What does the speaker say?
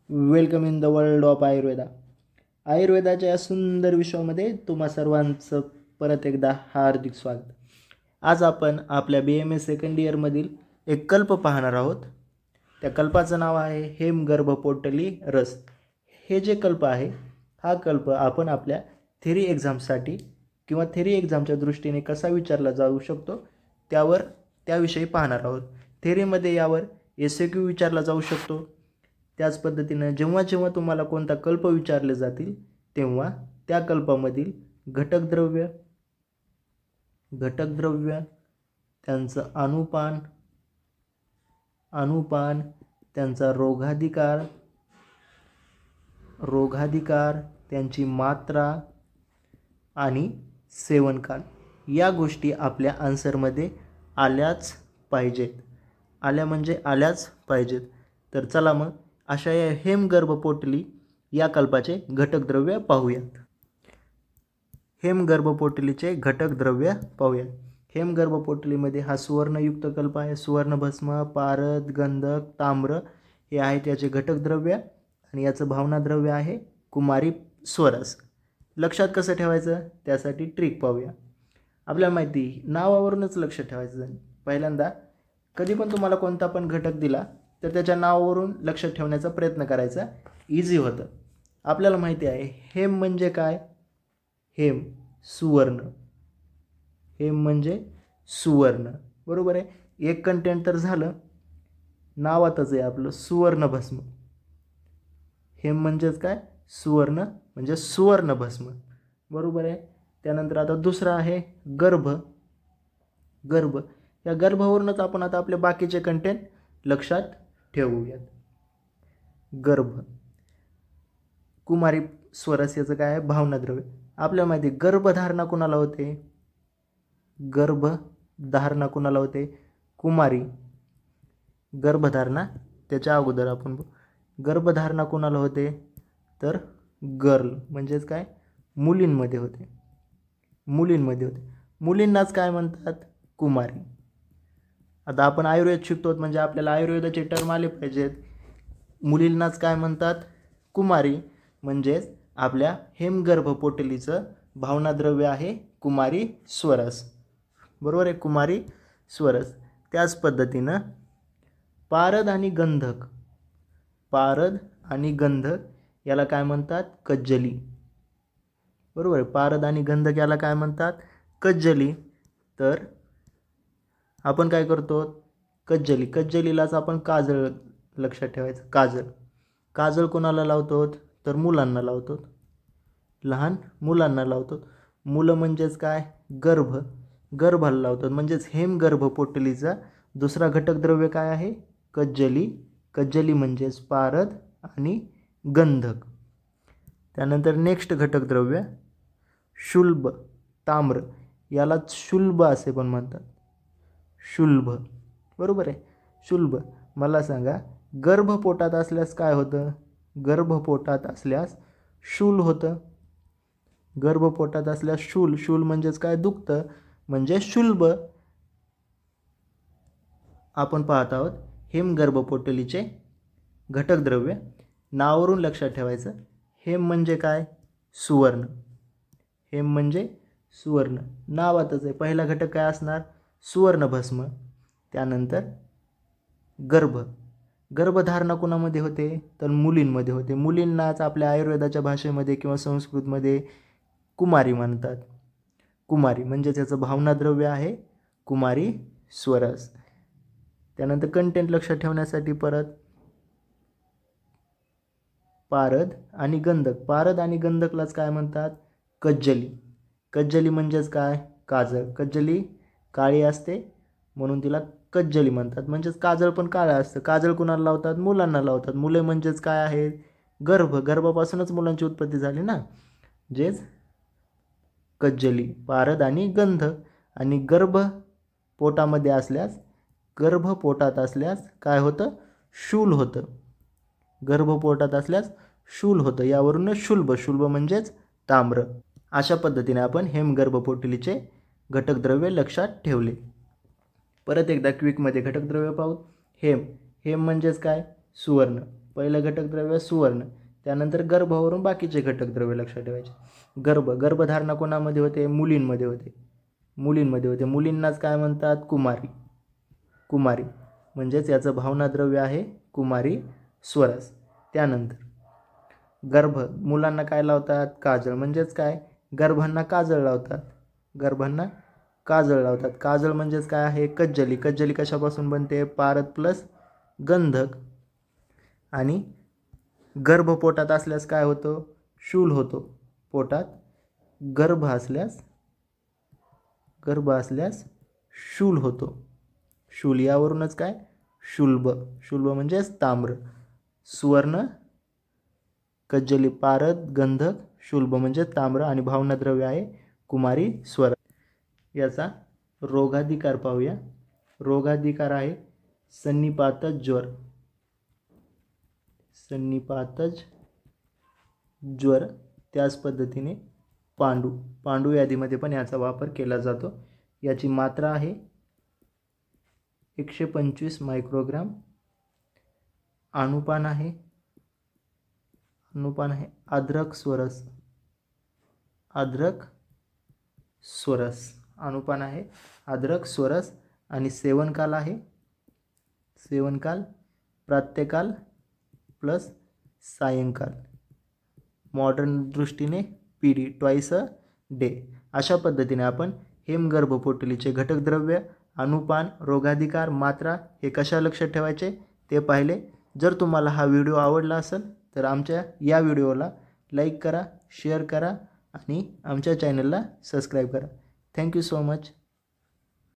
Welcome in the world of Ayurveda. आयुर्वेदाच्या या सुंदर विश्वामध्ये तुम्हा सर्वांचं परत एकदा हार्दिक स्वागत. आज आपण आपल्या BMS सेकंड इयरमधील एक कल्प पाहणार आहोत. त्या कल्पाचं नाव आहे हेमगर्भपोटली रस. हे जे कल्प आहे हा कल्प आपण आपल्या थेरी एक्झामसाठी किंवा थेरी एक्झामच्या दृष्टीने कसा विचारला जाऊ शकतो त्याविषयी पाहणार आहोत. थेरीमध्ये यावर SAQ विचारला जाऊ शकतो. त्याच पद्धतीने जेव्हा जेव्हा तुम्हाला कोणता कल्प विचारले जातील तेव्हा त्या कल्पामधील घटकद्रव्य त्यांचं अनुपान त्यांचा रोगाधिकार त्यांची मात्रा आणि सेवनकाल या गोष्टी आपल्या आन्सरमध्ये आल्याच पाहिजेत. तर चला मग अशा या हेमगर्भपोटली या कल्पाचे घटकद्रव्य पाहूयात. हेमगर्भपोटलीचे घटकद्रव्य पाहूयात. हेमगर्भपोटलीमध्ये हा सुवर्णयुक्त कल्प आहे. सुवर्णभस्म, पारद, गंधक, ताम्र हे आहेत याचे घटकद्रव्य आणि याचं भावनाद्रव्य आहे कुमारी स्वरस. लक्षात कसं ठेवायचं त्यासाठी ट्रिक पाहूया. आपल्याला माहिती नावावरूनच लक्ष ठेवायचं. पहिल्यांदा कधी पण तुम्हाला कोणता पण घटक दिला तर त्याच्या नावावरून लक्ष ठेवण्याचा प्रयत्न करायचा, इझी होतं. आपल्याला माहिती आहे हेम म्हणजे काय? हेम म्हणजे सुवर्ण, बरोबर आहे. एक कंटेंट तर झालं, नावातच आहे आपलं सुवर्णभस्म. हेम म्हणजेच काय? सुवर्ण म्हणजे सुवर्णभस्म, बरोबर आहे. त्यानंतर आता दुसरा आहे गर्भ. या गर्भावरूनच आपण आता आपले बाकीचे कंटेंट लक्षात ठेवूयात. गर्भ, कुमारी स्वरस याचं काय आहे? भावनाद्रव्य. आपल्याला माहिती गर्भधारणा कोणाला होते? कुमारी. गर्भधारणा त्याच्या अगोदर आपण गर्भधारणा कोणाला होते तर गर्ल म्हणजेच काय? मुलींमध्ये होते. मुलींनाच काय म्हणतात? कुमारी. आता आपण आयुर्वेद शिकतो म्हणजे आपल्याला आयुर्वेदाचे टर्म आले पाहिजेत. मुलींनाच काय म्हणतात? कुमारी. म्हणजेच आपल्या हेमगर्भपोटलीचं भावनाद्रव्य आहे कुमारी स्वरस, बरोबर आहे, कुमारी स्वरस. त्याच पद्धतीनं पारद आणि गंधक याला काय म्हणतात? कज्जली, बरोबर आहे. पारद आणि गंधक याला काय म्हणतात? कज्जली. तर आपण काय करतो? कज्जलीलाच आपण काजळ लक्षात ठेवायचं. काजळ कोणाला लावतो तर मुलांना लावतो, लहान मुलांना लावतो. मुलं म्हणजेच काय? गर्भाला लावतात. म्हणजेच हेमगर्भपोटलीचा दुसरा घटकद्रव्य काय आहे? कज्जली म्हणजेच पारद आणि गंधक. त्यानंतर नेक्स्ट घटकद्रव्य शुल्ब, ताम्र. यालाच शुल्ब असे पण म्हणतात, शुल्ब, बरोबर आहे. शुल्ब. मला सांगा गर्भपोटात असल्यास काय होतं? गर्भपोटात असल्यास शूल होतं. गर्भपोटात असल्यास शूल म्हणजेच काय? दुखतं, म्हणजे शुल्ब. आपण पाहत आहोत हेमगर्भपोटलीचे घटकद्रव्य. नावावरून लक्षात ठेवायचं. हेम म्हणजे काय? सुवर्ण. हेम म्हणजे सुवर्ण, नावातच आहे. पहिला घटक काय असणार? सुवर्णभस्म. त्यानंतर गर्भधारणा कोणामध्ये होते तर मुलींमध्ये होते. मुलींनाच आपल्या आयुर्वेदाच्या भाषेमध्ये किंवा संस्कृतमध्ये कुमारी म्हणतात. कुमारी म्हणजे त्याचं भावनाद्रव्य आहे कुमारी स्वरस. त्यानंतर कंटेंट लक्षात ठेवण्यासाठी परत पारद आणि गंधक. पारद आणि गंधकलाच काय म्हणतात? कज्जली म्हणजेच काय? काजळ. कज्जली काळी असते म्हणून तिला कज्जली म्हणतात. म्हणजेच काजळ पण काळं असतं. काजळ कुणाला लावतात? मुलांना लावतात. मुले म्हणजेच काय आहेत? गर्भापासूनच मुलांची उत्पत्ती झाली ना, जेच कज्जली, पारद आणि गंधक. आणि गर्भपोटात असल्यास काय होतं? शूल होतं. गर्भपोटात असल्यास शूल होतं. यावरून शुल्ब म्हणजेच ताम्र. अशा पद्धतीने आपण हेमगर्भपोटलीचे घटकद्रव्य लक्षात ठेवले. परत एकदा क्विकमध्ये घटकद्रव्य पाहू. हेम म्हणजेच काय? सुवर्ण. पहिलं घटकद्रव्य सुवर्ण, त्यानंतर गर्भावरून बाकीचे घटकद्रव्य लक्षात ठेवायचे. गर्भधारणा कोणामध्ये होते? मुलींमध्ये होते. मुलींनाच काय म्हणतात? कुमारी म्हणजेच याचं भावनाद्रव्य आहे कुमारी स्वरस. त्यानंतर मुलांना काय लावतात? काजळ. म्हणजेच काय? गर्भांना काजळ लावतात. काजळ म्हणजेच काय आहे? कज्जली कशापासून बनते? पारद प्लस गंधक. आणि गर्भ पोटात असल्यास काय होतं? शूल होतो. पोटात गर्भ असल्यास शूल होतो. शूल यावरूनच काय? शुल्ब म्हणजेच ताम्र. सुवर्ण, कज्जली, पारद, गंधक, शुल्ब म्हणजे ताम्र आणि भावनाद्रव्य आहे कुमारी स्वर. याचा रोगाधिकार पाहूया. रोगाधिकार आहे सन्निपातज ज्वर. त्याच पद्धतीने पांडू यादीमध्ये पण याचा वापर केला जातो. याची मात्रा आहे 125 मायक्रोग्राम. अनुपान आहे अद्रक स्वरस. अनुपान आहे अद्रक स्वरस. आणि सेवनकाल आहे प्रातःकाल प्लस सायंकाल. मॉडर्न दृष्टीने PD, ट्वाइस अ डे. अशा पद्धतीने आपण हेमगर्भपोटलीचे घटकद्रव्य, अनुपान, रोगाधिकार, मात्रा हे कशा लक्षात ठेवायचे ते पाहिले. जर तुम्हाला हा व्हिडिओ आवडला असेल तर आमच्या या व्हिडिओला लाईक करा, शेअर करा आणि आमच्या चॅनलला सबस्क्राईब करा. Thank you so much.